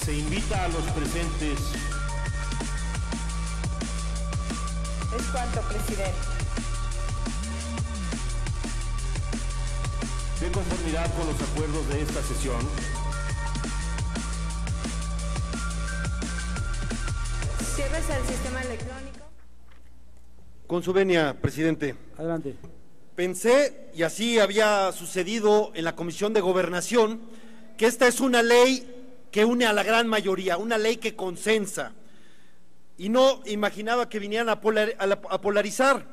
Se invita a los presentes. Es cuanto, presidente. De conformidad con los acuerdos de esta sesión, Cierres al sistema electrónico. Con su venia, presidente. Adelante. Pensé, y así había sucedido en la Comisión de Gobernación, que esta es una ley que une a la gran mayoría, una ley que consensa, y no imaginaba que vinieran a polarizar,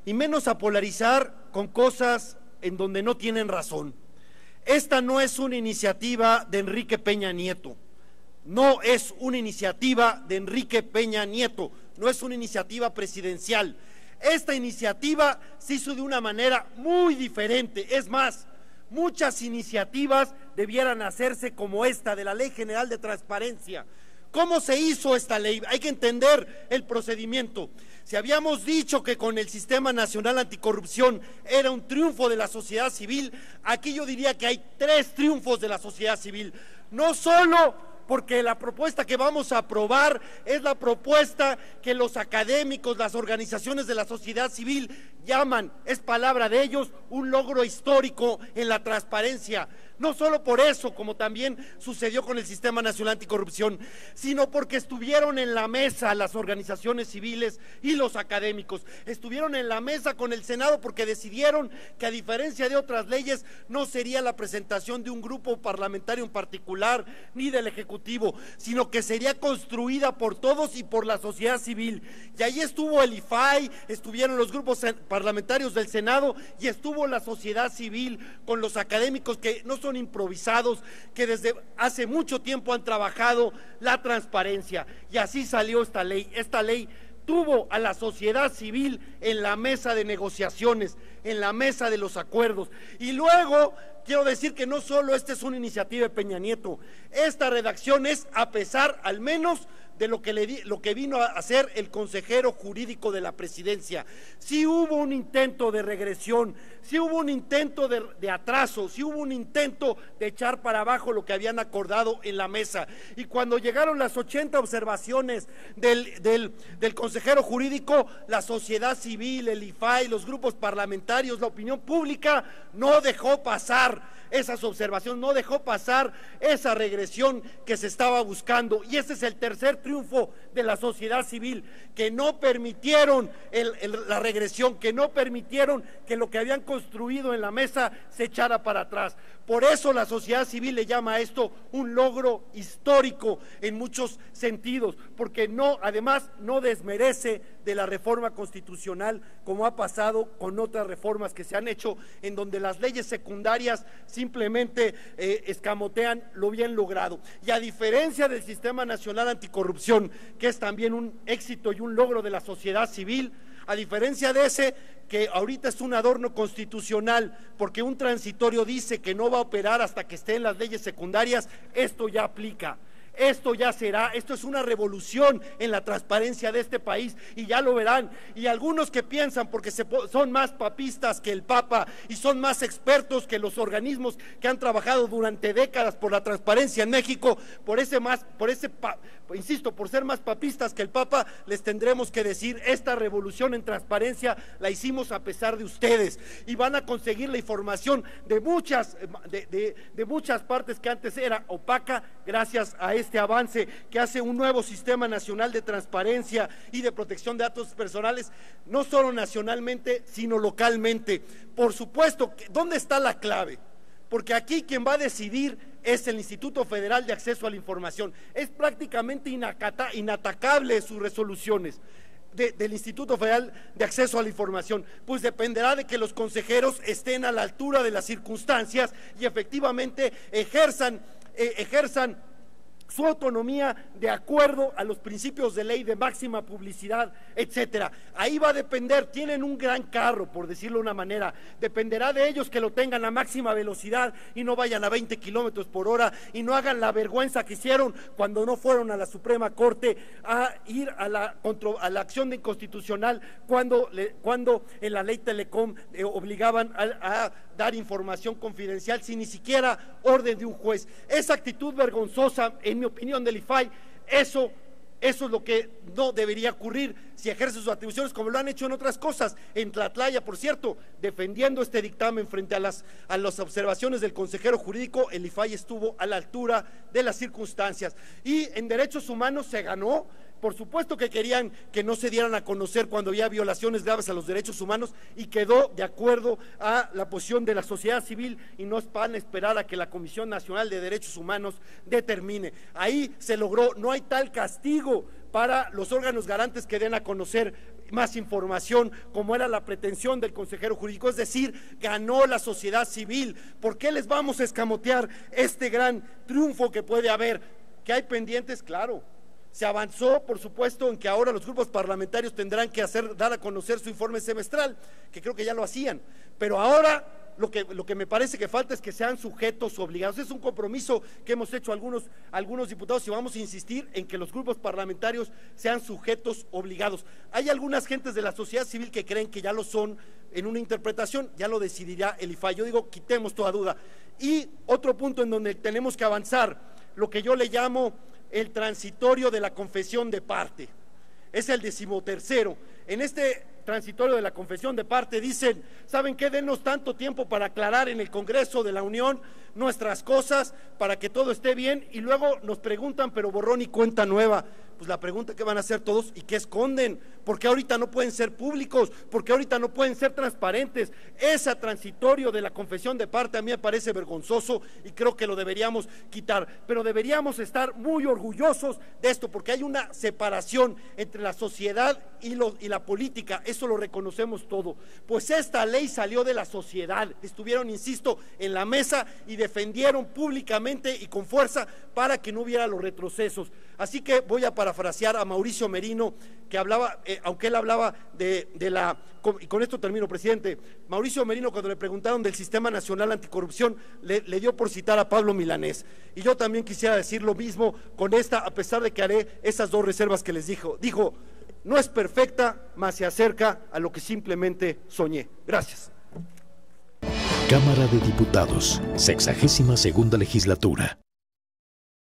y menos a polarizar con cosas en donde no tienen razón. Esta no es una iniciativa de Enrique Peña Nieto, no es una iniciativa de Enrique Peña Nieto, no es una iniciativa presidencial. Esta iniciativa se hizo de una manera muy diferente, es más, muchas iniciativas debieran hacerse como esta de la Ley General de Transparencia. ¿Cómo se hizo esta ley? Hay que entender el procedimiento. Si habíamos dicho que con el Sistema Nacional Anticorrupción era un triunfo de la sociedad civil, aquí yo diría que hay 3 triunfos de la sociedad civil. No solo porque la propuesta que vamos a aprobar es la propuesta que los académicos, las organizaciones de la sociedad civil llaman, es palabra de ellos, un logro histórico en la transparencia. No solo por eso, como también sucedió con el Sistema Nacional Anticorrupción, sino porque estuvieron en la mesa las organizaciones civiles y los académicos. Estuvieron en la mesa con el Senado porque decidieron que, a diferencia de otras leyes, no sería la presentación de un grupo parlamentario en particular ni del Ejecutivo, sino que sería construida por todos y por la sociedad civil. Y ahí estuvo el IFAI, estuvieron los grupos parlamentarios del Senado y estuvo la sociedad civil con los académicos que no son improvisados, que desde hace mucho tiempo han trabajado la transparencia, y así salió esta ley. Esta ley tuvo a la sociedad civil en la mesa de negociaciones, en la mesa de los acuerdos, y luego quiero decir que no solo esta es una iniciativa de Peña Nieto, esta redacción es a pesar al menos de lo que vino a hacer el consejero jurídico de la presidencia. Sí hubo un intento de regresión, sí hubo un intento de atraso, sí hubo un intento de echar para abajo lo que habían acordado en la mesa. Y cuando llegaron las 80 observaciones del consejero jurídico, la sociedad civil, el IFAI, los grupos parlamentarios, la opinión pública no dejó pasar esas observaciones, no dejó pasar esa regresión que se estaba buscando, y ese es el tercer triunfo de la sociedad civil, que no permitieron la regresión, que no permitieron que lo que habían construido en la mesa se echara para atrás. Por eso la sociedad civil le llama a esto un logro histórico en muchos sentidos, porque además no desmerece de la reforma constitucional como ha pasado con otras reformas que se han hecho, en donde las leyes secundarias simplemente escamotean lo bien logrado. Y a diferencia del Sistema Nacional Anticorrupción, que es también un éxito y un logro de la sociedad civil, a diferencia de ese, que ahorita es un adorno constitucional, porque un transitorio dice que no va a operar hasta que esté en las leyes secundarias, esto ya aplica. Esto ya será, esto es una revolución en la transparencia de este país, y ya lo verán. Y algunos que piensan, porque son más papistas que el Papa y son más expertos que los organismos que han trabajado durante décadas por la transparencia en México, por ser más papistas que el Papa, les tendremos que decir: esta revolución en transparencia la hicimos a pesar de ustedes, y van a conseguir la información de muchas partes que antes era opaca, gracias a este avance que hace un nuevo Sistema Nacional de Transparencia y de Protección de Datos Personales, no solo nacionalmente, sino localmente. Por supuesto, ¿dónde está la clave? Porque aquí quien va a decidir es el Instituto Federal de Acceso a la Información. Es prácticamente inatacable sus resoluciones del Instituto Federal de Acceso a la Información, pues dependerá de que los consejeros estén a la altura de las circunstancias y efectivamente ejerzan su autonomía de acuerdo a los principios de ley de máxima publicidad, etcétera. Ahí va a depender, tienen un gran carro, por decirlo de una manera, dependerá de ellos que lo tengan a máxima velocidad y no vayan a 20 kilómetros por hora y no hagan la vergüenza que hicieron cuando no fueron a la Suprema Corte a ir a la acción de inconstitucional cuando en la ley Telecom obligaban a dar información confidencial sin ni siquiera orden de un juez. Esa actitud vergonzosa, en mi opinión, del IFAI, eso es lo que no debería ocurrir si ejerce sus atribuciones, como lo han hecho en otras cosas. En Tlatlaya, por cierto, defendiendo este dictamen frente a las observaciones del consejero jurídico, el IFAI estuvo a la altura de las circunstancias. Y en derechos humanos se ganó. Por supuesto que querían que no se dieran a conocer cuando había violaciones graves a los derechos humanos, y quedó de acuerdo a la posición de la sociedad civil, y no van a esperar a que la Comisión Nacional de Derechos Humanos determine. Ahí se logró, no hay tal castigo para los órganos garantes que den a conocer más información, como era la pretensión del consejero jurídico. Es decir, ganó la sociedad civil. ¿Por qué les vamos a escamotear este gran triunfo que puede haber? ¿Que hay pendientes? Claro. Se avanzó, por supuesto, en que ahora los grupos parlamentarios tendrán que dar a conocer su informe semestral, que creo que ya lo hacían, pero ahora lo que me parece que falta es que sean sujetos obligados. Es un compromiso que hemos hecho algunos diputados, y vamos a insistir en que los grupos parlamentarios sean sujetos obligados. Hay algunas gentes de la sociedad civil que creen que ya lo son en una interpretación, ya lo decidirá el IFAI. Yo digo, quitemos toda duda. Y otro punto en donde tenemos que avanzar, lo que yo le llamo el transitorio de la confesión de parte, es el 13º. En este transitorio de la confesión de parte dicen: ¿saben qué? Denos tanto tiempo para aclarar en el Congreso de la Unión nuestras cosas, para que todo esté bien, y luego nos preguntan, pero borrón y cuenta nueva. Pues la pregunta que van a hacer todos: ¿y qué esconden? ¿Por qué ahorita no pueden ser públicos? ¿Por qué ahorita no pueden ser transparentes? Ese transitorio de la confesión de parte a mí me parece vergonzoso, y creo que lo deberíamos quitar, pero deberíamos estar muy orgullosos de esto, porque hay una separación entre la sociedad y la política. Eso lo reconocemos todo. Pues esta ley salió de la sociedad, estuvieron, insisto, en la mesa y defendieron públicamente y con fuerza para que no hubiera los retrocesos. Así que voy a parafrasear a Mauricio Merino, que hablaba, aunque él hablaba y con esto termino, presidente. Mauricio Merino, cuando le preguntaron del Sistema Nacional Anticorrupción, le dio por citar a Pablo Milanés, y yo también quisiera decir lo mismo con esta, a pesar de que haré esas dos reservas que les dijo: no es perfecta, mas se acerca a lo que simplemente soñé. Gracias. Cámara de Diputados, 62ª legislatura.